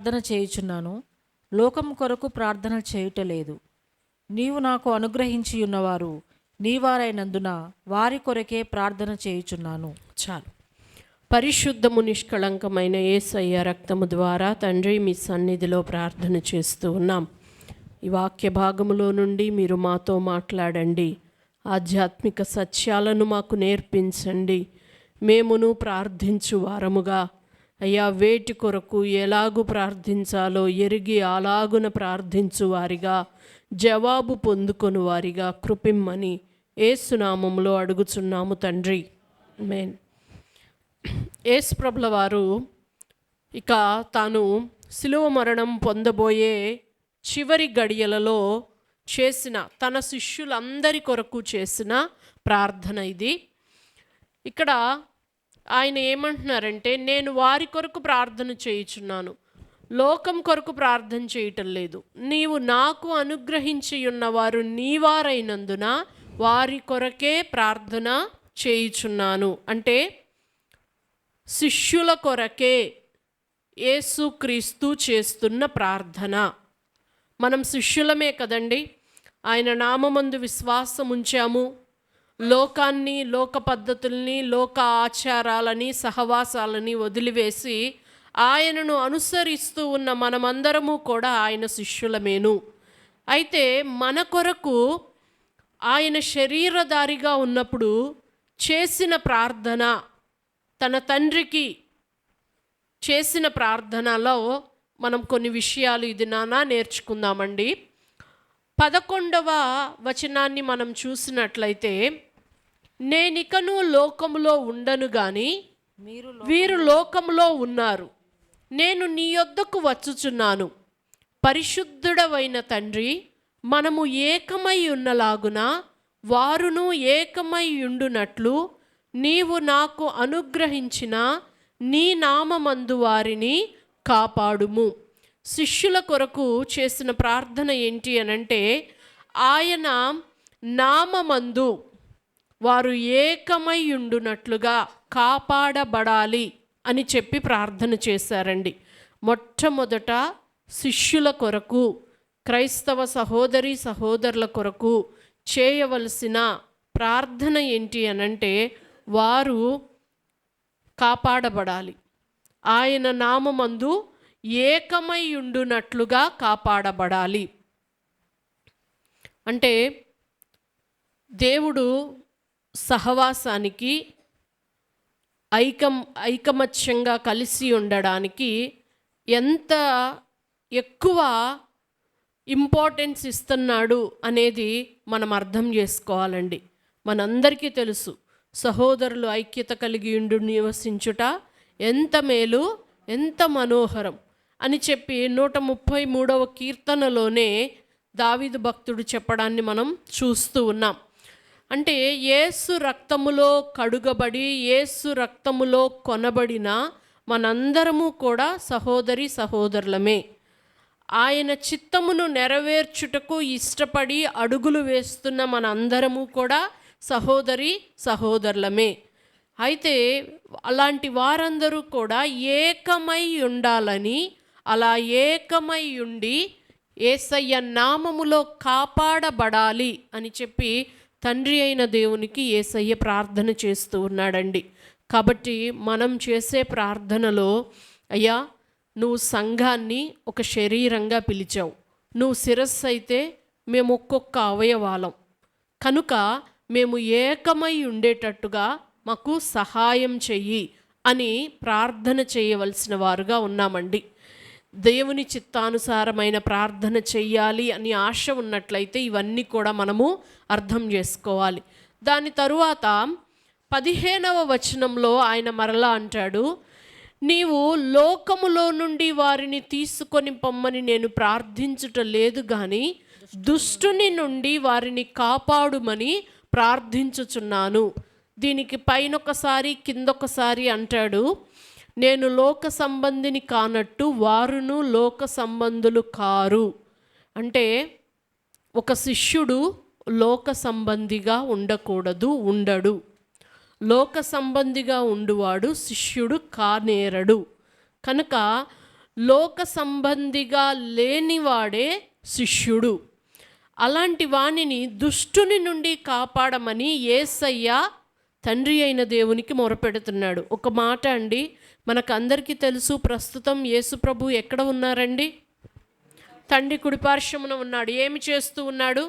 ప్రార్థన చేయుచున్నాను, లోకము కొరకు ప్రార్థన చేయుటలేదు. నీవు నాకు అనుగ్రహించి ఉన్నవారు నీవారైనందున వారి కొరకే ప్రార్థన చేయుచున్నాను. చాలు. పరిశుద్ధము నిష్కళంకమైన యేసయ్య రక్తము ద్వారా తండ్రి మీ సన్నిధిలో ప్రార్థన చేస్తూ ఉన్నాం. ఈ వాక్య భాగములో నుండి మీరు మాతో మాట్లాడండి, ఆధ్యాత్మిక సత్యాలను మాకు నేర్పించండి. మేమును ప్రార్థించు వారముగా అయ్యా వేటి కొరకు ఎలాగు ప్రార్థించాలో ఎరిగి అలాగున ప్రార్థించు వారిగా, జవాబు పొందుకొని వారిగా కృపిమ్మని యేసునామములో అడుగుచున్నాము తండ్రి. ఆమేన్. యేసు ప్రభుల వారు ఇక తాను శిలువ మరణం పొందబోయే చివరి గడియలలో చేసిన తన శిష్యులందరి కొరకు చేసిన ప్రార్థన ఇది. ఇక్కడ ఆయన ఏమంటున్నారంటే, నేను వారి కొరకు ప్రార్థన చేయుచున్నాను, లోకం కొరకు ప్రార్థన చేయటం లేదు. నీవు నాకు అనుగ్రహించి ఉన్నవారు నీవారైనందున వారి కొరకే ప్రార్థన చేయుచున్నాను. అంటే శిష్యుల కొరకే యేసుక్రీస్తు చేస్తున్న ప్రార్థన. మనం శిష్యులమే కదండి. ఆయన నామమందు విశ్వాసం ఉంచాము. లోకాన్ని, లోక పద్ధతుల్ని, లోక ఆచారాలని, సహవాసాలని వదిలివేసి ఆయనను అనుసరిస్తూ ఉన్న మనమందరము కూడా ఆయన శిష్యులమేను. అయితే మన కొరకు ఆయన శరీరధారిగా ఉన్నప్పుడు చేసిన ప్రార్థన, తన తండ్రికి చేసిన ప్రార్థనలో మనం కొన్ని విషయాలు ఇది నానా నేర్చుకుందామండి. 11వ వచనాన్ని మనం చూసినట్లయితే, నేనికను లోకములో ఉండను గాని వీరు లోకములో ఉన్నారు, నేను నీ యొద్దకు వచ్చుచున్నాను. పరిశుద్ధుడవైన తండ్రి, మనము ఏకమై ఉన్నలాగున వారును ఏకమై ఉండునట్లు నీవు నాకు అనుగ్రహించిన నీ నామమందు వారిని కాపాడుము. శిష్యుల కొరకు చేసిన ప్రార్థన ఏంటి అనంటే, ఆయన నామమందు వారు ఏకమై ఉండునట్లుగా కాపాడబడాలి అని చెప్పి ప్రార్థన చేశారండి. మొట్టమొదట శిష్యుల కొరకు, క్రైస్తవ సహోదరి సహోదరుల కొరకు చేయవలసిన ప్రార్థన ఏంటి అనంటే, వారు కాపాడబడాలి, ఆయన నామమందు ఏకమై ఉండునట్లుగా కాపాడబడాలి. అంటే దేవుడు సహవాసానికి, ఐకమత్యంగా కలిసి ఉండడానికి ఎంత ఎక్కువ ఇంపార్టెన్స్ ఇస్తున్నాడు అనేది మనం అర్థం చేసుకోవాలండి. మనందరికీ తెలుసు, సహోదరులు ఐక్యత కలిగి ఉండి నివసించుట ఎంత మేలు, ఎంత మనోహరం అని చెప్పి 133వ కీర్తనలోనే దావీదు భక్తుడు చెప్పడాన్ని మనం చూస్తూ ఉన్నాం. అంటే యేసు రక్తములో కడుగబడి, యేసు రక్తములో కొనబడిన మనందరము కూడా సహోదరి సహోదరులమే. ఆయన చిత్తమును నెరవేర్చుటకు ఇష్టపడి అడుగులు వేస్తున్న మనందరము కూడా సహోదరి సహోదరులమే. అయితే అలాంటి వారందరూ కూడా ఏకమై ఉండాలని, అలా ఏకమై ఉండి యేసయ్య నామములో కాపాడబడాలి అని చెప్పి తండ్రి అయిన దేవునికి యేసయ్య ప్రార్థన చేస్తూ ఉన్నాడండి. కాబట్టి మనం చేసే ప్రార్థనలో, అయ్యా నువ్వు సంఘాన్ని ఒక శరీరంగా పిలిచావు, నువ్వు శిరస్సు అయితే మేము ఒక్కొక్క అవయవాలం కనుక మేము ఏకమై ఉండేటట్టుగా మాకు సహాయం చెయ్యి అని ప్రార్థన చేయవలసిన వారుగా ఉన్నామండి. దేవుని చిత్తానుసారమైన ప్రార్థన చెయ్యాలి అని ఆశ ఉన్నట్లయితే ఇవన్నీ కూడా మనము అర్థం చేసుకోవాలి. దాని తరువాత 15వ వచనంలో ఆయన మరలా అంటాడు, నీవు లోకములో నుండి వారిని తీసుకొని పొమ్మని నేను ప్రార్థించుట లేదు గాని దుష్టుని నుండి వారిని కాపాడుమని ప్రార్థించుచున్నాను. దీనికి పైనొకసారి కిందొకసారి అంటాడు, నేను లోక సంబంధిని కానట్టు వారును లోక సంబంధులు కారు. అంటే ఒక శిష్యుడు లోక సంబంధిగా ఉండకూడదు, ఉండడు. లోక సంబంధిగా ఉండువాడు శిష్యుడు కానేరడు. కనుక లోక సంబంధిగా లేనివాడే శిష్యుడు. అలాంటి వానిని దుష్టుని నుండి కాపాడమని యేసయ్య తండ్రి అయిన దేవునికి మొరపెడుతున్నాడు. ఒక మాట అండి, మనకందరికీ తెలుసు, ప్రస్తుతం యేసు ప్రభు ఎక్కడ ఉన్నారండి? తండ్రి కుడిపార్శ్వమున ఉన్నాడు. ఏమి చేస్తూ ఉన్నాడు?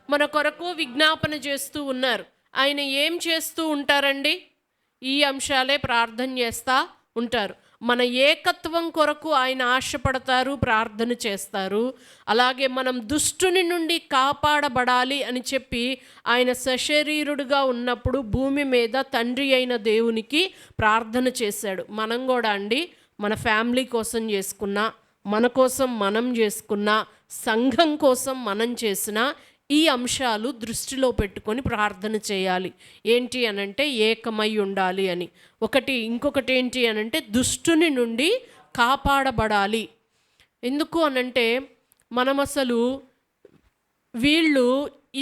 మన కొరకు విజ్ఞాపన చేస్తూ ఉన్నారు. ఆయన ఏం చేస్తూ ఉంటారండి? ఈ అంశాలే ప్రార్థన చేస్తూ ఉంటారు. మన ఏకత్వం కొరకు ఆయన ఆశపడతారు, ప్రార్థన చేస్తారు. అలాగే మనం దుష్టుని నుండి కాపాడబడాలి అని చెప్పి ఆయన సశరీరుడుగా ఉన్నప్పుడు భూమి మీద తండ్రి అయిన దేవునికి ప్రార్థన చేశాడు. మనం కూడా అండి మన ఫ్యామిలీ కోసం చేసుకున్నా, మన కోసం మనం చేసుకున్నా, సంఘం కోసం మనం చేసిన ఈ అంశాలు దృష్టిలో పెట్టుకొని ప్రార్థన చేయాలి. ఏంటి అనంటే ఏకమై ఉండాలి అని. ఇంకొకటి ఏంటి అనంటే దుష్టుని నుండి కాపాడబడాలి. ఎందుకు అనంటే మనం అసలు వీళ్ళు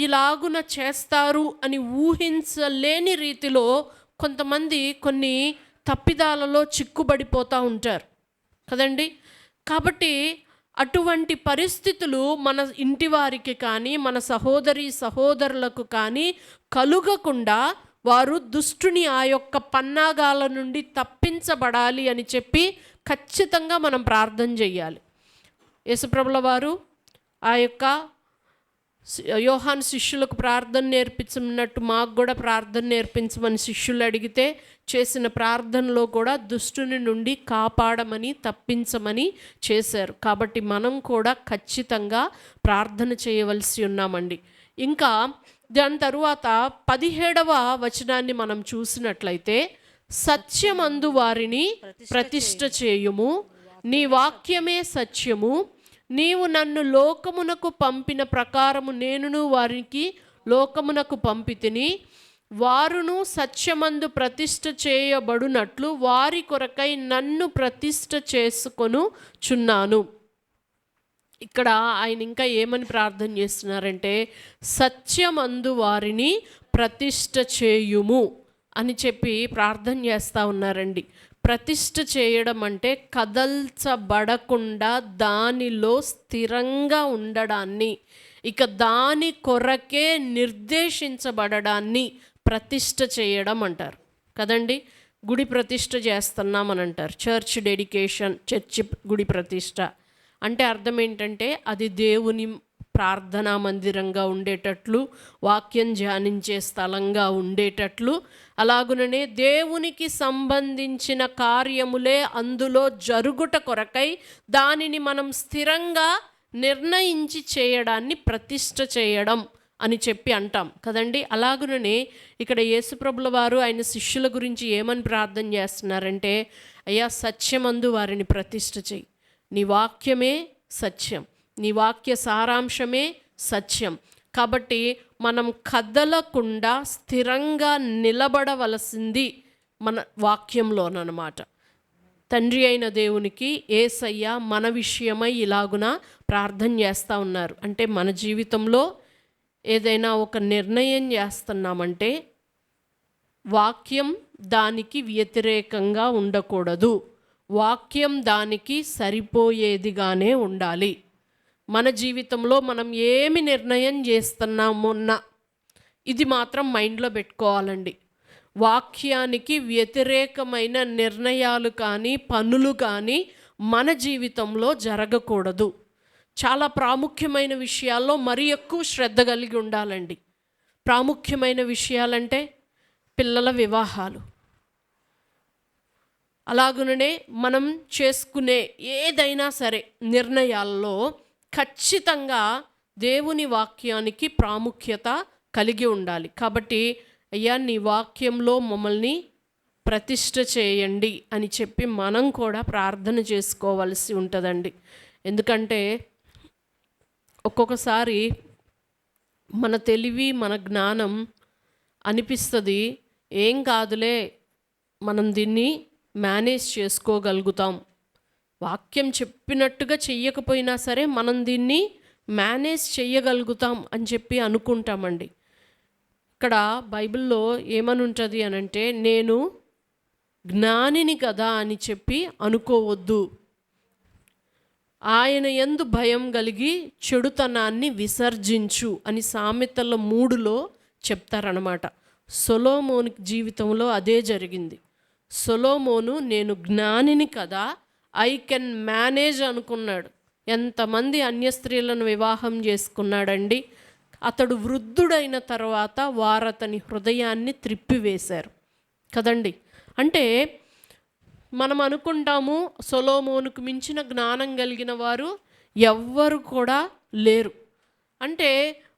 ఇలాగున చేస్తారు అని ఊహించలేని రీతిలో కొంతమంది కొన్ని తప్పిదాలలో చిక్కుబడిపోతూ ఉంటారు కదండి. కాబట్టి అటువంటి పరిస్థితులు మన ఇంటి వారికి కానీ మన సహోదరులకు కానీ కలుగకుండా వారు దుష్టుని ఆ యొక్క పన్నాగాల నుండి తప్పించబడాలి అని చెప్పి ఖచ్చితంగా మనం ప్రార్థన చేయాలి. యేసుప్రభుల వారు ఆ యొక్క యోహాను శిష్యులకు ప్రార్థన నేర్పించమన్నట్టు మాకు కూడా ప్రార్థన నేర్పించమని శిష్యులు అడిగితే చేసిన ప్రార్థనలో కూడా దుష్టుని నుండి కాపాడమని, తప్పించమని చేశారు. కాబట్టి మనం కూడా ఖచ్చితంగా ప్రార్థన చేయవలసి ఉన్నామండి. ఇంకా దాని తరువాత 17వ వచనాన్ని మనం చూసినట్లయితే, సత్యమందు వారిని ప్రతిష్ఠ చేయుము, నీ వాక్యమే సత్యము, నీవు నన్ను లోకమునకు పంపిన ప్రకారము నేనును వారికి లోకమునకు పంపితిని, వారును సత్యమందు ప్రతిష్ఠ చేయబడునట్లు వారి కొరకై నన్ను ప్రతిష్ఠ చేసుకొనుచున్నాను. ఇక్కడ ఆయన ఇంకా ఏమని ప్రార్థన చేస్తున్నారంటే, సత్యమందు వారిని ప్రతిష్ఠ చేయుము అని చెప్పి ప్రార్థన చేస్తూ ఉన్నారండి. ప్రతిష్ఠ చేయడం అంటే కదల్చబడకుండా దానిలో స్థిరంగా ఉండడాన్ని, ఇక దాని కొరకే నిర్దేశించబడడాన్ని ప్రతిష్ఠ చేయడం అంటారు కదండి. గుడి ప్రతిష్ఠ చేస్తున్నామని అంటారు, చర్చ్ డెడికేషన్, చర్చి గుడి ప్రతిష్ఠ అంటే అర్థం ఏంటంటే అది దేవుని ప్రార్థనా మందిరంగా ఉండేటట్లు, వాక్యం ధ్యానించే స్థలంగా ఉండేటట్లు, అలాగుననే దేవునికి సంబంధించిన కార్యములే అందులో జరుగుట కొరకై దానిని మనం స్థిరంగా నిర్ణయించి చేయడాన్ని ప్రతిష్ఠ చేయడం అని చెప్పి అంటాం కదండి. అలాగుననే ఇక్కడ యేసుప్రభుల వారు ఆయన శిష్యుల గురించి ఏమని ప్రార్థన చేస్తున్నారంటే, అయ్యా సత్యమందు వారిని ప్రతిష్ఠ చేయి, నీ వాక్యమే సత్యం, నీ వాక్య సారాంశమే సత్యం. కాబట్టి మనం కదలకుండా స్థిరంగా నిలబడవలసింది మన వాక్యంలోనమాట. తండ్రి అయిన దేవునికి యేసయ్య మన విషయమై ఇలాగున ప్రార్థన చేస్తూ ఉన్నారు. అంటే మన జీవితంలో ఏదైనా ఒక నిర్ణయం చేస్తున్నామంటే వాక్యం దానికి వ్యతిరేకంగా ఉండకూడదు, వాక్యం దానికి సరిపోయేదిగానే ఉండాలి. మన జీవితంలో మనం ఏమి నిర్ణయం చేస్తున్నామోన్నా ఇది మాత్రం మైండ్లో పెట్టుకోవాలండి. వాక్యానికి వ్యతిరేకమైన నిర్ణయాలు కానీ పనులు కానీ మన జీవితంలో జరగకూడదు. చాలా ప్రాముఖ్యమైన విషయాల్లో మరి ఎక్కువ శ్రద్ధ కలిగి ఉండాలండి. ప్రాముఖ్యమైన విషయాలంటే పిల్లల వివాహాలు, అలాగుననే మనం చేసుకునే ఏదైనా సరే నిర్ణయాల్లో ఖచ్చితంగా దేవుని వాక్యానికి ప్రాముఖ్యత కలిగి ఉండాలి. కాబట్టి అయ్యా నీ వాక్యంలో మమ్మల్ని ప్రతిష్ఠ చేయండి అని చెప్పి మనం కూడా ప్రార్థన చేసుకోవాల్సి ఉంటుందండి. ఎందుకంటే ఒక్కొక్కసారి మన తెలివి, మన జ్ఞానం అనిపిస్తుంది ఏం కాదులే, మనం దీన్ని మేనేజ్ చేసుకోగలుగుతాం, వాక్యం చెప్పినట్టుగా చెయ్యకపోయినా సరే మనం దీన్ని మేనేజ్ చేయగలుగుతాం అని చెప్పి అనుకుంటామండి. ఇక్కడ బైబిల్లో ఏమని ఉంటుంది అనంటే, నేను జ్ఞానిని కదా అని చెప్పి అనుకోవద్దు. ఆయన యందు భయం కలిగి చెడుతనాన్ని విసర్జించు అని సామెతల 3లో చెప్తారనమాట. సొలొమోను జీవితంలో అదే జరిగింది. సొలొమోను నేను జ్ఞానిని కదా, ఐ కెన్ మేనేజ్ అనుకున్నాడు. ఎంతమంది అన్య స్త్రీలను వివాహం చేసుకున్నాడండి. అతడు వృద్ధుడైన తర్వాత వారు అతని హృదయాన్ని త్రిప్పివేశారు కదండి. అంటే మనం అనుకుంటాము సొలొమోనుకు మించిన జ్ఞానం కలిగిన వారు ఎవ్వరు కూడా లేరు. అంటే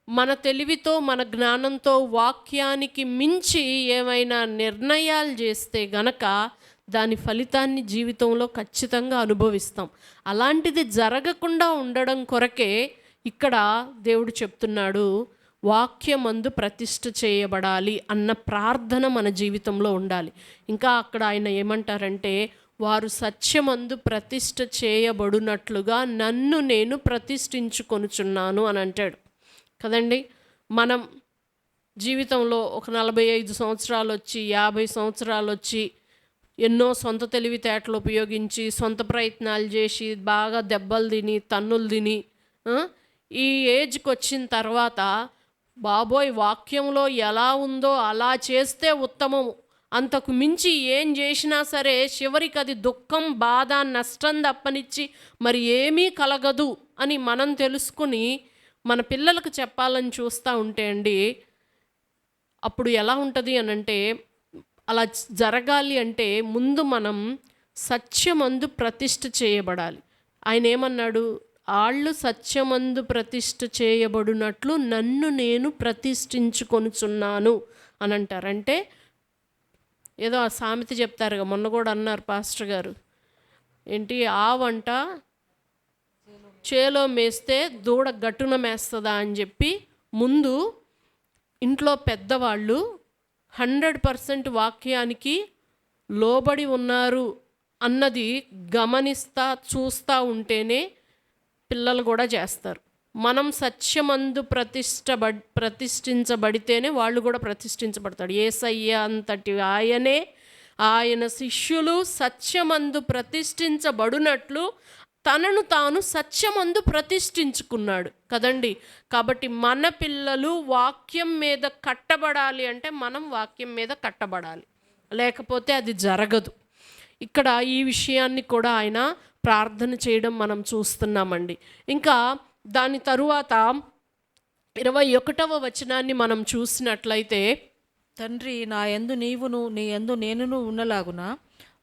మన తెలివితో మన జ్ఞానంతో వాక్యానికి మించి ఏమైనా నిర్ణయాలు చేస్తే గనక దాని ఫలితాన్ని జీవితంలో ఖచ్చితంగా అనుభవిస్తాం. అలాంటిది జరగకుండా ఉండడం కొరకే ఇక్కడ దేవుడు చెప్తున్నాడు, వాక్యమందు ప్రతిష్ఠ చేయబడాలి అన్న ప్రార్థన మన జీవితంలో ఉండాలి. ఇంకా అక్కడ ఆయన ఏమంటారంటే, వారు సత్యమందు ప్రతిష్ఠ చేయబడినట్లుగా నన్ను నేను ప్రతిష్ఠించుకొనుచున్నాను అని అంటాడు కదండి. మనం జీవితంలో ఒక 45 సంవత్సరాలు వచ్చి 50 సంవత్సరాలు వచ్చి ఎన్నో సొంత తెలివితేటలు ఉపయోగించి సొంత ప్రయత్నాలు చేసి బాగా దెబ్బలు తిని తన్నులు తిని ఈ ఏజ్కి వచ్చిన తర్వాత బాబోయ్ వాక్యంలో ఎలా ఉందో అలా చేస్తే ఉత్తమము, అంతకు మించి ఏం చేసినా సరే చివరికి అది దుఃఖం బాధ నష్టం తప్పనిచ్చి మరి ఏమీ కలగదు అని మనం తెలుసుకుని మన పిల్లలకు చెప్పాలని చూస్తూ ఉంటే అండి, అప్పుడు ఎలా ఉంటుంది అనంటే, అలా జరగాలి అంటే ముందు మనం సత్యమందు ప్రతిష్ఠ చేయబడాలి. ఆయన ఏమన్నాడు, వాళ్ళు సత్యమందు ప్రతిష్ఠ చేయబడినట్లు నన్ను నేను ప్రతిష్ఠించుకొనుచున్నాను అని అంటారంటే, ఏదో ఆ సామెత చెప్తారుగా, మొన్న కూడా అన్నారు పాస్టర్ గారు, ఏంటి ఆవంట చేలో మేస్తే దూడ గట్టున మేస్తుందా అని చెప్పి ముందు ఇంట్లో పెద్దవాళ్ళు 100% వాక్యానికి లోబడి ఉన్నారు అన్నది గమనిస్తా చూస్తూ ఉంటేనే పిల్లలు కూడా చేస్తారు. మనం సత్యమందు ప్రతిష్ఠించబడితేనే వాళ్ళు కూడా ప్రతిష్ఠించబడతాడు. యేసయ్య అంతటి ఆయనే ఆయన శిష్యులు సత్యమందు ప్రతిష్ఠించబడినట్లు తనను తాను సత్యమందు ప్రతిష్ఠించుకున్నాడు కదండి. కాబట్టి మన పిల్లలు వాక్యం మీద కట్టబడాలి అంటే మనం వాక్యం మీద కట్టబడాలి, లేకపోతే అది జరగదు. ఇక్కడ ఈ విషయాన్ని కూడా ఆయన ప్రార్థన చేయడం మనం చూస్తున్నామండి. ఇంకా దాని తరువాత 21వ వచనాన్ని మనం చూసినట్లయితే, తండ్రి నా యందు నీవును నీ యందు నేనును ఉన్నలాగున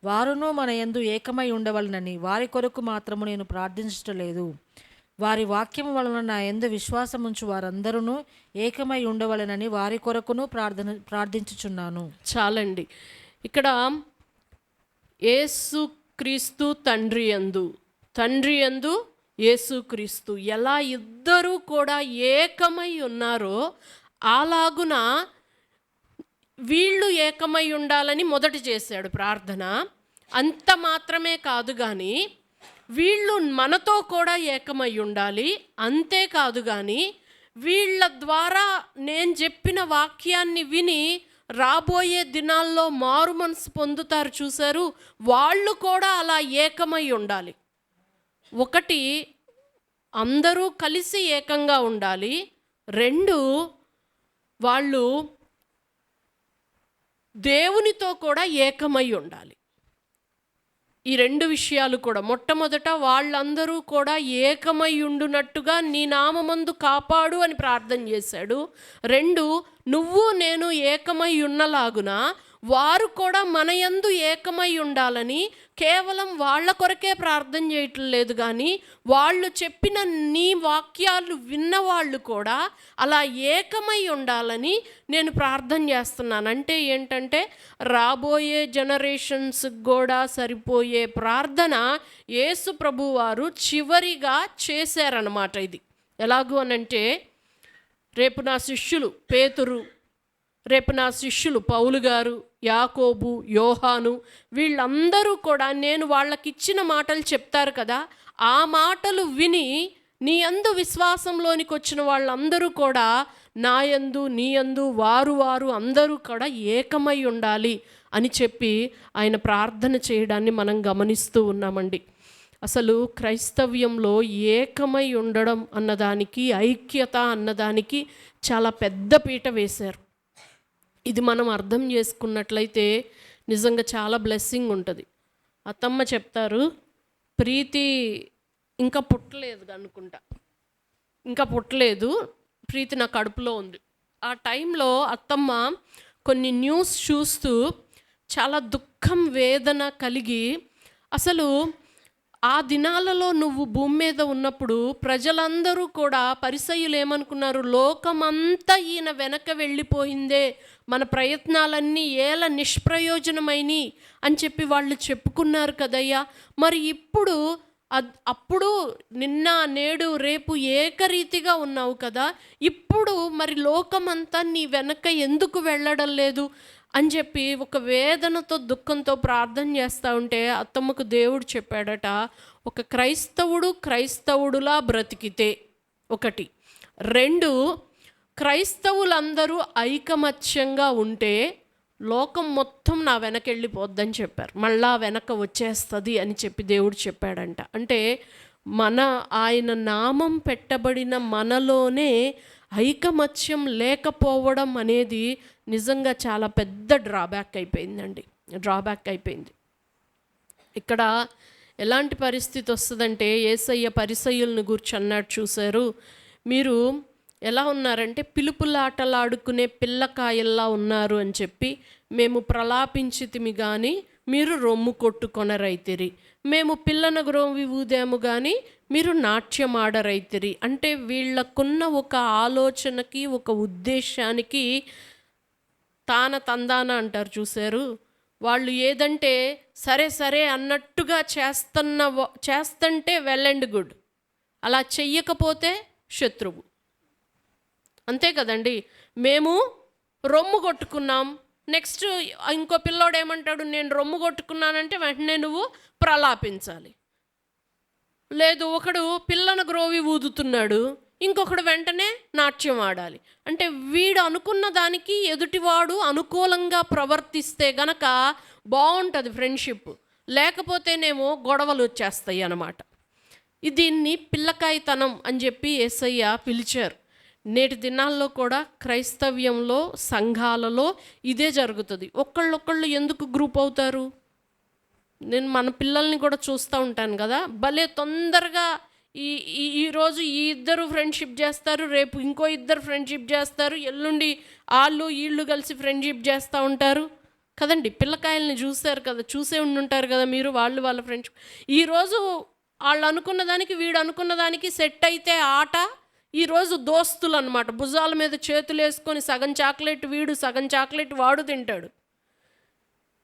వారును మన యందు ఏకమై ఉండవలనని వారి కొరకు మాత్రము నేను ప్రార్థించటలేదు. వారి వాక్యము వలన నా యందు విశ్వాసముంచు వారందరూ ఏకమై ఉండవలనని వారి కొరకును ప్రార్థించుచున్నాను. చాలండి. ఇక్కడ యేసుక్రీస్తు తండ్రి యందు యేసుక్రీస్తు ఎలా ఇద్దరూ కూడా ఏకమై ఉన్నారో అలాగున వీళ్ళు ఏకమై ఉండాలని మొదట చేశాడు ప్రార్థన. అంత మాత్రమే కాదు కానీ వీళ్ళు మనతో కూడా ఏకమై ఉండాలి. అంతేకాదు కానీ వీళ్ళ ద్వారా నేను చెప్పిన వాక్యాన్ని విని రాబోయే దినాల్లో మారు మనసు పొందుతారు చూశారు, వాళ్ళు కూడా అలా ఏకమై ఉండాలి. ఒకటి, అందరూ కలిసి ఏకంగా ఉండాలి. 2, వాళ్ళు దేవునితో కూడా ఏకమై ఉండాలి. ఈ 2 విషయాలు కూడా, మొట్టమొదట వాళ్ళందరూ కూడా ఏకమై ఉండునట్టుగా నీ నామమందు కాపాడు అని ప్రార్థన చేశాడు. 2, నువ్వు నేను ఏకమై ఉన్నలాగున వారు కూడా మన యందు ఏకమై ఉండాలని కేవలం వాళ్ళ కొరకే ప్రార్థన చేయటం లేదు కానీ వాళ్ళు చెప్పిన నీ వాక్యాలు విన్నవాళ్ళు కూడా అలా ఏకమై ఉండాలని నేను ప్రార్థన చేస్తున్నాను. అంటే ఏంటంటే రాబోయే జనరేషన్స్కి కూడా సరిపోయే ప్రార్థన యేసు ప్రభువారు చివరిగా చేశారన్నమాట. ఇది ఎలాగూ అనంటే, రేపు నా శిష్యులు పేతురు, రేపు నా శిష్యులు పౌలు గారు, యాకోబు, యోహాను, వీళ్ళందరూ కూడా నేను వాళ్ళకి ఇచ్చిన మాటలు చెప్తారు కదా, ఆ మాటలు విని నీ యందు విశ్వాసంలోనికి వచ్చిన వాళ్ళందరూ కూడా నా యందు నీ యందు వారు అందరూ కూడా ఏకమై ఉండాలి అని చెప్పి ఆయన ప్రార్థన చేయడాన్ని మనం గమనిస్తూ ఉన్నామండి. అసలు క్రైస్తవ్యంలో ఏకమై ఉండడం అన్నదానికి, ఐక్యత అన్నదానికి చాలా పెద్ద పీట వేశారు. ఇది మనం అర్థం చేసుకున్నట్లయితే నిజంగా చాలా బ్లెస్సింగ్ ఉంటుంది. అత్తమ్మ చెప్తారు, ప్రీతి ఇంకా పుట్టలేదు అనుకుంటా, ఇంకా పుట్టలేదు, ప్రీతి నా కడుపులో ఉంది. ఆ టైంలో అత్తమ్మ కొన్ని న్యూస్ చూస్తూ చాలా దుఃఖం, వేదన కలిగి, అసలు ఆ దినాలలో నువ్వు భూమి మీద ఉన్నప్పుడు ప్రజలందరూ కూడా, పరిసయ్యులు ఏమనుకున్నారు, లోకమంతా ఈయన వెనక వెళ్ళిపోయిందే, మన ప్రయత్నాలన్నీ ఏల నిష్ప్రయోజనమైనవి అని చెప్పి వాళ్ళు చెప్పుకున్నారు కదయ్యా. మరి ఇప్పుడు అప్పుడు నిన్న నేడు రేపు ఏకరీతిగా ఉన్నావు కదా, ఇప్పుడు మరి లోకమంతా నీ వెనక ఎందుకు వెళ్ళడం లేదు అని చెప్పి ఒక వేదనతో దుఃఖంతో ప్రార్థన చేస్తూ ఉంటే అత్తమ్మకు దేవుడు చెప్పాడట, ఒక క్రైస్తవుడులా బ్రతికితే, ఒకటి, రెండు, క్రైస్తవులందరూ ఐకమత్యంగా ఉంటే లోకం మొత్తం నా వెనక వెళ్ళిపోద్దని చెప్పారు, మళ్ళా వెనక వచ్చేస్తుంది అని చెప్పి దేవుడు చెప్పాడంట. అంటే ఆయన నామం పెట్టబడిన మనలోనే ఐకమత్యం లేకపోవడం అనేది నిజంగా చాలా పెద్ద డ్రాబ్యాక్ అయిపోయింది. ఇక్కడ ఎలాంటి పరిస్థితి వస్తుందంటే, యేసయ్య పరిసయ్యులను గురించి అన్నాడు చూశారు, మీరు ఎలా ఉన్నారంటే పిలుపులాటలాడుకునే పిల్లకాయల్లా ఉన్నారు అని చెప్పి, మేము ప్రలాపించితిమి కానీ మీరు రొమ్ము కొట్టుకొనరైతిరి, మేము పిల్లన గ్రోవి ఊదాము కానీ మీరు నాట్యం ఆడరైతిరి. అంటే వీళ్ళకున్న ఒక ఆలోచనకి, ఒక ఉద్దేశానికి తందాన అంటారు చూశారు, వాళ్ళు ఏదంటే సరే అన్నట్టుగా చేస్తంటే వెల్ అండ్ గుడ్, అలా చెయ్యకపోతే శత్రువు. అంతే కదండి. మేము రొమ్ము కొట్టుకున్నాం, నెక్స్ట్ ఇంకో పిల్లోడు ఏమంటాడు, నేను రొమ్ము కొట్టుకున్నానంటే వెంటనే నువ్వు ప్రలాపించాలి. లేదు, ఒకడు పిల్లన గ్రోవి ఊదుతున్నాడు, ఇంకొకడు వెంటనే నాట్యం ఆడాలి. అంటే వీడు అనుకున్న దానికి ఎదుటివాడు అనుకూలంగా ప్రవర్తిస్తే గనక బాగుంటుంది ఫ్రెండ్షిప్, లేకపోతేనేమో గొడవలు వచ్చేస్తాయి అన్నమాట. దీన్ని పిల్లకాయతనం అని చెప్పి యేసయ్య పిలిచారు. నేటి దినాల్లో కూడా క్రైస్తవ్యంలో, సంఘాలలో ఇదే జరుగుతుంది. ఒకళ్ళు ఎందుకు గ్రూప్ అవుతారు? నేను మన పిల్లల్ని కూడా చూస్తూ ఉంటాను కదా, భలే తొందరగా ఈరోజు ఈ ఇద్దరు ఫ్రెండ్షిప్ చేస్తారు, రేపు ఇంకో ఇద్దరు ఫ్రెండ్షిప్ చేస్తారు, ఎల్లుండి వీళ్ళు కలిసి ఫ్రెండ్షిప్ చేస్తూ ఉంటారు కదండి. పిల్లకాయల్ని చూసే ఉండుంటారు కదా మీరు, వాళ్ళ ఫ్రెండ్షిప్. ఈరోజు వాళ్ళు అనుకున్న దానికి వీడు అనుకున్న దానికి సెట్ అయితే ఆట, ఈరోజు దోస్తులు అనమాట, భుజాల మీద చేతులు వేసుకొని సగం చాక్లెట్ వీడు, సగం చాక్లెట్ వాడు తింటాడు.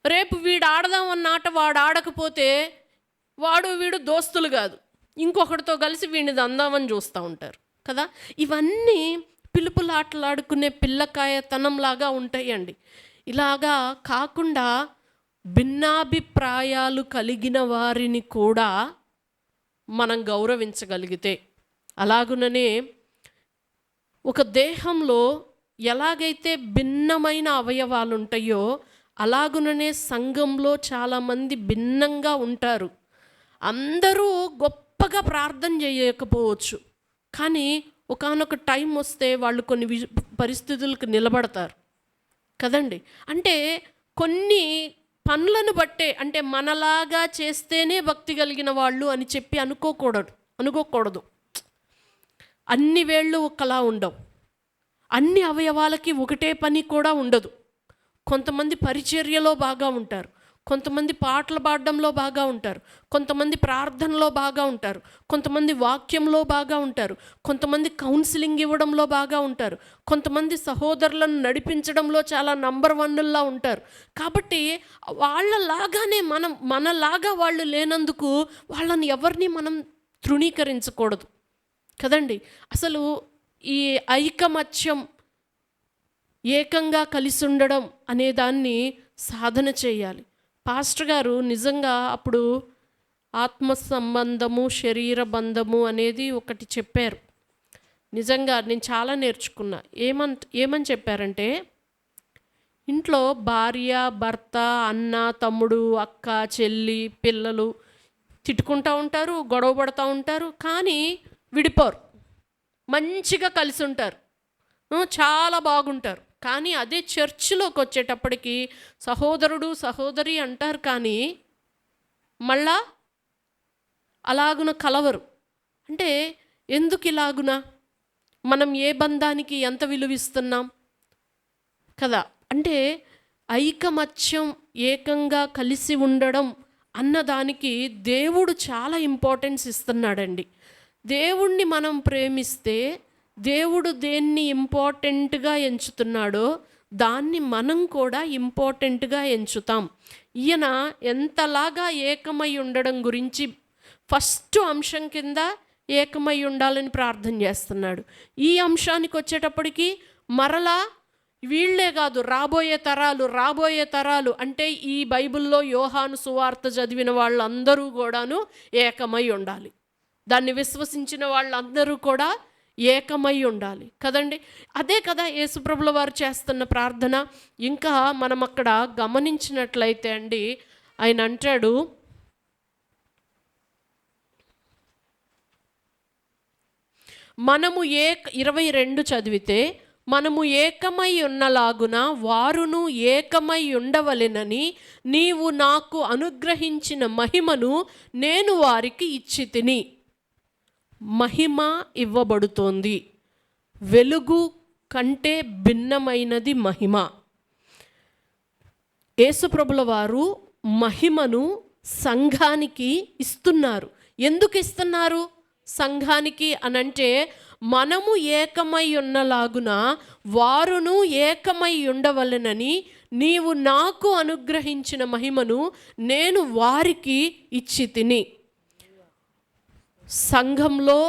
రేపు వీడు ఆడదామన్న ఆట వాడు ఆడకపోతే వీడు దోస్తులు కాదు, ఇంకొకటితో కలిసి వీడిని అందామని చూస్తూ ఉంటారు కదా. ఇవన్నీ పిలుపులాటలాడుకునే పిల్లకాయతనంలాగా ఉంటాయండి. ఇలాగా కాకుండా భిన్నాభిప్రాయాలు కలిగిన వారిని కూడా మనం గౌరవించగలిగితే, అలాగుననే ఒక దేహంలో ఎలాగైతే భిన్నమైన అవయవాలు ఉంటాయో అలాగుననే సంఘంలో చాలామంది భిన్నంగా ఉంటారు. అందరూ గొప్పగా ప్రార్థన చేయకపోవచ్చు, కానీ ఒకానొక టైం వస్తే వాళ్ళు కొన్ని పరిస్థితులకు నిలబడతారు కదండి. అంటే కొన్ని పనులను బట్టే, అంటే మనలాగా చేస్తేనే భక్తి కలిగిన వాళ్ళు అని చెప్పి అనుకోకూడదు. అన్ని వేళ్ళు ఒకలా ఉండవు, అన్ని అవయవాలకి ఒకటే పని కూడా ఉండదు. కొంతమంది పరిచర్యలో బాగా ఉంటారు, కొంతమంది పాటలు పాడడంలో బాగా ఉంటారు, కొంతమంది ప్రార్థనలో బాగా ఉంటారు, కొంతమంది వాక్యంలో బాగా ఉంటారు, కొంతమంది కౌన్సిలింగ్ ఇవ్వడంలో బాగా ఉంటారు, కొంతమంది సహోదరులను నడిపించడంలో చాలా నంబర్ వన్నుల్లా ఉంటారు. కాబట్టి వాళ్ళలాగానే మనలాగా వాళ్ళు లేనందుకు వాళ్ళని ఎవరిని మనం తృణీకరించకూడదు కదండి. అసలు ఈ ఐకమత్యం, ఏకంగా కలిసి ఉండడం అనే దాన్ని సాధన చేయాలి. పాస్టర్ గారు నిజంగా అప్పుడు ఆత్మ సంబంధము, శరీర బంధము అనేది ఒకటి చెప్పారు. నిజంగా నేను చాలా నేర్చుకున్నా. ఏమని చెప్పారంటే, ఇంట్లో భార్య, భర్త, అన్న, తమ్ముడు, అక్క, చెల్లి, పిల్లలు తిట్టుకుంటూ ఉంటారు, గొడవ పడుతూ ఉంటారు, కానీ విడిపోరు, మంచిగా కలిసి ఉంటారు, చాలా బాగుంటారు. కానీ అదే చర్చిలోకి వచ్చేటప్పటికి సహోదరుడు సహోదరి అంటారు, కానీ మళ్ళా అలాగున కలవరు. అంటే ఎందుకు ఇలాగున? మనం ఏ బంధానికి ఎంత విలువిస్తున్నాం కదా? అంటే ఐకమత్యం, ఏకంగా కలిసి ఉండడం అన్నదానికి దేవుడు చాలా ఇంపార్టెన్స్ ఇస్తున్నాడండి. దేవుణ్ణి మనం ప్రేమిస్తే దేవుడు దేన్ని ఇంపార్టెంట్గా ఎంచుతున్నాడో దాన్ని మనం కూడా ఇంపార్టెంట్గా ఎంచుతాం. ఈయన ఎంతలాగా ఏకమై ఉండడం గురించి ఫస్ట్ అంశం కింద ఏకమై ఉండాలని ప్రార్థన చేస్తున్నాడు. ఈ అంశానికి వచ్చేటప్పటికి మరలా వీళ్ళే కాదు, రాబోయే తరాలు అంటే ఈ బైబిల్లో యోహాను సువార్త చదివిన వాళ్ళందరూ కూడాను ఏకమై ఉండాలి. దాన్ని విశ్వసించిన వాళ్ళందరూ కూడా ఏకమై ఉండాలి కదండి. అదే కదా యేసుప్రభుల వారు చేస్తున్న ప్రార్థన. ఇంకా మనం అక్కడ గమనించినట్లయితే అండి, ఆయన అంటాడు, మనము 22 చదివితే, మనము ఏకమై ఉన్నలాగున వారును ఏకమై ఉండవలెనని నీవు నాకు అనుగ్రహించిన మహిమను నేను వారికి ఇచ్చితిని. మహిమ ఇవ్వబడుతోంది. వెలుగు కంటే భిన్నమైనది మహిమ. యేసుప్రభుల వారు మహిమను సంఘానికి ఇస్తున్నారు. ఎందుకు ఇస్తున్నారు సంఘానికి అనంటే, మనము ఏకమై ఉన్నలాగున వారును ఏకమై ఉండవలెనని నీవు నాకు అనుగ్రహించిన మహిమను నేను వారికి ఇచ్చి తిని. సంఘంలో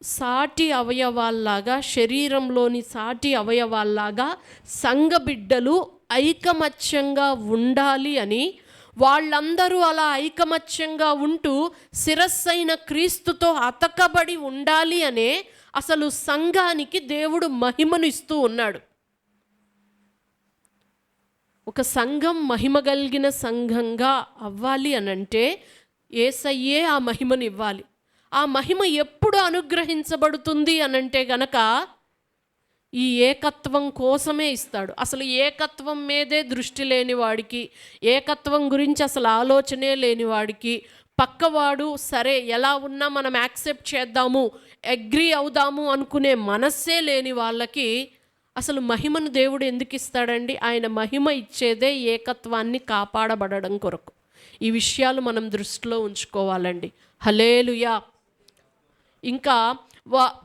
సాటి అవయవాల్లాగా, శరీరంలోని సాటి అవయవాల్లాగా సంఘ బిడ్డలు ఐకమత్యంగా ఉండాలి అని, వాళ్ళందరూ అలా ఐకమత్యంగా ఉంటూ శిరస్సైన క్రీస్తుతో అతకబడి ఉండాలి అనే అసలు సంఘానికి దేవుడు మహిమను ఇస్తూ ఉన్నాడు. ఒక సంఘం మహిమ కలిగిన సంఘంగా అవ్వాలి అనంటే యేసయ్యే ఆ మహిమను ఇవ్వాలి. ఆ మహిమ ఎప్పుడు అనుగ్రహించబడుతుంది అనంటే గనక ఈ ఏకత్వం కోసమే ఇస్తాడు. అసలు ఏకత్వం మీదే దృష్టి లేని వాడికి, ఏకత్వం గురించి అసలు ఆలోచనే లేని వాడికి, పక్కవాడు సరే ఎలా ఉన్నా మనం యాక్సెప్ట్ చేద్దాము, అగ్రీ అవుదాము అనుకునే మనస్సే లేని వాళ్ళకి అసలు మహిమను దేవుడు ఎందుకు ఇస్తాడండి? ఆయన మహిమ ఇచ్చేదే ఏకత్వాన్ని కాపాడబడడం కొరకు. ఈ విషయాలు మనం దృష్టిలో ఉంచుకోవాలండి. హల్లెలూయా. ఇంకా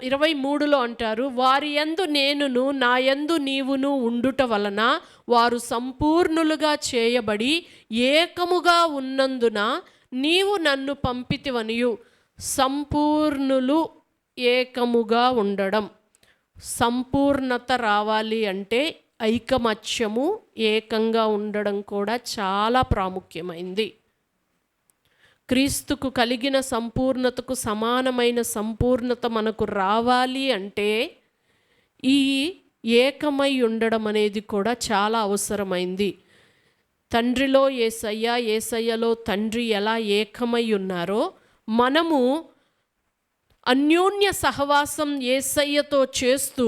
23లో అంటారు, వారి యందు నేనును నా యందు నీవును ఉండుట వలన వారు సంపూర్ణులుగా చేయబడి ఏకముగా ఉన్నందున నీవు నన్ను పంపితివనియు. సంపూర్ణులు ఏకముగా ఉండడం. సంపూర్ణత రావాలి అంటే ఐకమత్యము, ఏకంగా ఉండడం కూడా చాలా ప్రాముఖ్యమైంది. క్రీస్తుకు కలిగిన సంపూర్ణతకు సమానమైన సంపూర్ణత మనకు రావాలి అంటే ఈ ఏకమై ఉండడం అనేది కూడా చాలా అవసరమైంది. తండ్రిలో యేసయ్య, యేసయ్యలో తండ్రి ఎలా ఏకమై ఉన్నారో మనము అన్యోన్య సహవాసం యేసయ్యతో చేస్తూ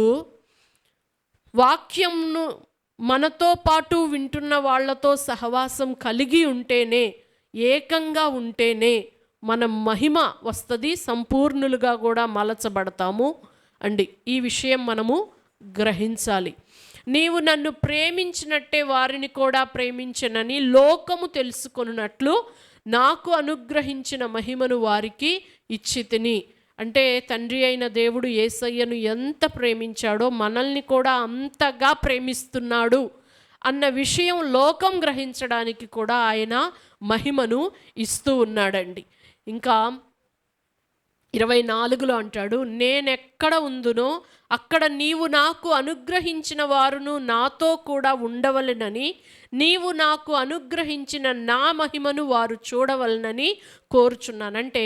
వాక్యంను మనతో పాటు వింటున్న వాళ్ళతో సహవాసం కలిగి ఉంటేనే, ఏకంగా ఉంటేనే మనం మహిమ వస్తుంది, సంపూర్ణులుగా కూడా మలచబడతాము అండి. ఈ విషయం మనము గ్రహించాలి. నీవు నన్ను ప్రేమించినట్టే వారిని కూడా ప్రేమించనని లోకము తెలుసుకొనున్నట్లు నాకు అనుగ్రహించిన మహిమను వారికి ఇచ్చితిని. అంటే తండ్రి అయిన దేవుడు యేసయ్యను ఎంత ప్రేమించాడో మనల్ని కూడా అంతగా ప్రేమిస్తున్నాడు అన్న విషయం లోకం గ్రహించడానికి కూడా ఆయన మహిమను ఇస్తూ ఉన్నాడండి. ఇంకా 24లో అంటాడు, నేనెక్కడ ఉందునో అక్కడ నీవు నాకు అనుగ్రహించిన వారును నాతో కూడా ఉండవలెనని, నీవు నాకు అనుగ్రహించిన నా మహిమను వారు చూడవలనని కోరుచున్నానంటే,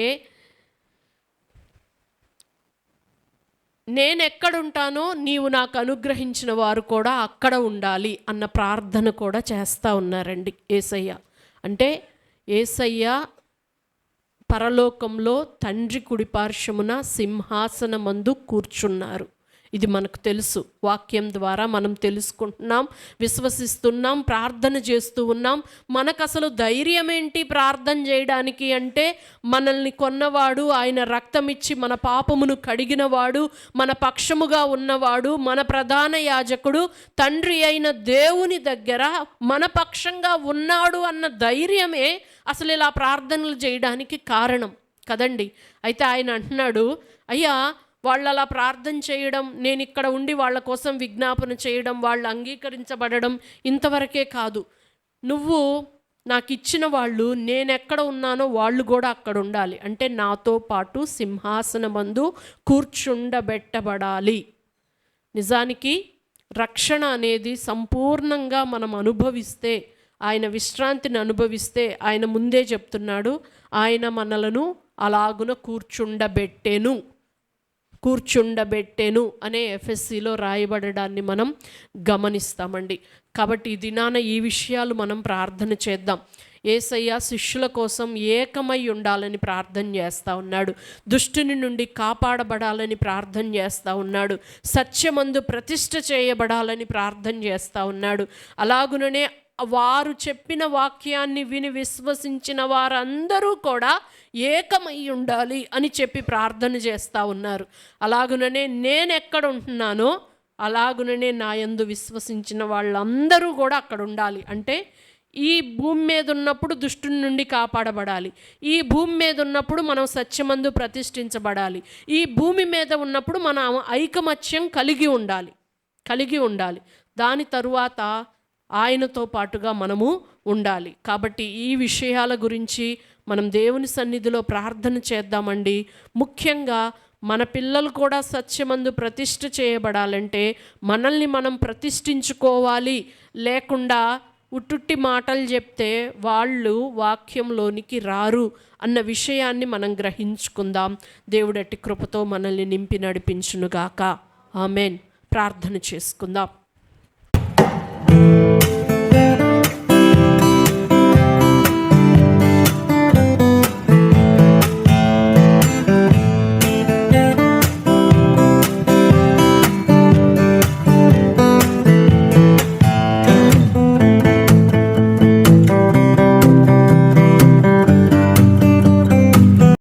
నేనెక్కడుంటానో నీవు నాకు అనుగ్రహించిన వారు కూడా అక్కడ ఉండాలి అన్న ప్రార్థన కూడా చేస్తూ ఉన్నారండి యేసయ్య. అంటే యేసయ్య పరలోకంలో తండ్రి కుడిపార్శ్వమున సింహాసనమందు కూర్చున్నారు. ఇది మనకు తెలుసు, వాక్యం ద్వారా మనం తెలుసుకుంటున్నాం, విశ్వసిస్తున్నాం, ప్రార్థన చేస్తూ ఉన్నాం. మనకు అసలు ధైర్యం ఏంటి ప్రార్థన చేయడానికి అంటే, మనల్ని కొన్నవాడు, ఆయన రక్తం ఇచ్చి మన పాపమును కడిగినవాడు, మన పక్షముగా ఉన్నవాడు, మన ప్రధాన యాజకుడు తండ్రి అయిన దేవుని దగ్గర మన పక్షంగా ఉన్నాడు అన్న ధైర్యమే అసలు ఇలా ప్రార్థనలు చేయడానికి కారణం కదండి. అయితే ఆయన అంటున్నాడు, అయ్యా వాళ్ళు అలా ప్రార్థన చేయడం, నేను ఇక్కడ ఉండి వాళ్ళ కోసం విజ్ఞాపన చేయడం, వాళ్ళు అంగీకరించబడడం ఇంతవరకే కాదు. నువ్వు నాకు ఇచ్చిన వాళ్ళు నేనెక్కడ ఉన్నానో వాళ్ళు కూడా అక్కడ ఉండాలి. అంటే నాతో పాటు సింహాసనమందు కూర్చుండబెట్టబడాలి. నిజానికి రక్షణ అనేది సంపూర్ణంగా మనం అనుభవిస్తే, ఆయన విశ్రాంతిని అనుభవిస్తే, ఆయన ముందే చెప్తున్నాడు, ఆయన మనలను అలాగున కూర్చుండబెట్టెను అనే ఎఫ్ఎస్సిలో రాయబడడాన్ని మనం గమనిస్తామండి. కాబట్టి ఈ దినాన ఈ విషయాలు మనం ప్రార్థన చేద్దాం. యేసయ్య శిష్యుల కోసం ఏకమై ఉండాలని ప్రార్థన చేస్తూ ఉన్నాడు. దుష్టుని నుండి కాపాడబడాలని ప్రార్థన చేస్తూ ఉన్నాడు. సత్యమందు ప్రతిష్ఠ చేయబడాలని ప్రార్థన చేస్తూ ఉన్నాడు. అలాగుననే వారు చెప్పిన వాక్యాన్ని విని విశ్వసించిన వారందరూ కూడా ఏకమై ఉండాలి అని చెప్పి ప్రార్థన చేస్తూ ఉన్నారు. అలాగుననే నేను ఎక్కడ ఉంటున్నానో అలాగుననే నా యందు విశ్వసించిన వాళ్ళందరూ కూడా అక్కడ ఉండాలి. అంటే ఈ భూమి మీద ఉన్నప్పుడు దుష్టుని నుండి కాపాడబడాలి, ఈ భూమి మీద ఉన్నప్పుడు మనం సత్యమందు ప్రతిష్ఠించబడాలి, ఈ భూమి మీద ఉన్నప్పుడు మనం ఐకమత్యం కలిగి ఉండాలి. దాని తరువాత ఆయనతో పాటుగా మనము ఉండాలి. కాబట్టి ఈ విషయాల గురించి మనం దేవుని సన్నిధిలో ప్రార్థన చేద్దామండి. ముఖ్యంగా మన పిల్లలు కూడా సత్యమందు ప్రతిష్ఠ చేయబడాలంటే మనల్ని మనం ప్రతిష్ఠించుకోవాలి. లేకుండా ఉట్టుట్టి మాటలు చెప్తే వాళ్ళు వాక్యంలోనికి రారు అన్న విషయాన్ని మనం గ్రహించుకుందాం. దేవుడట్టి కృపతో మనల్ని నింపి నడిపించునుగాక. ఆమెన్. ప్రార్థన చేసుకుందాం.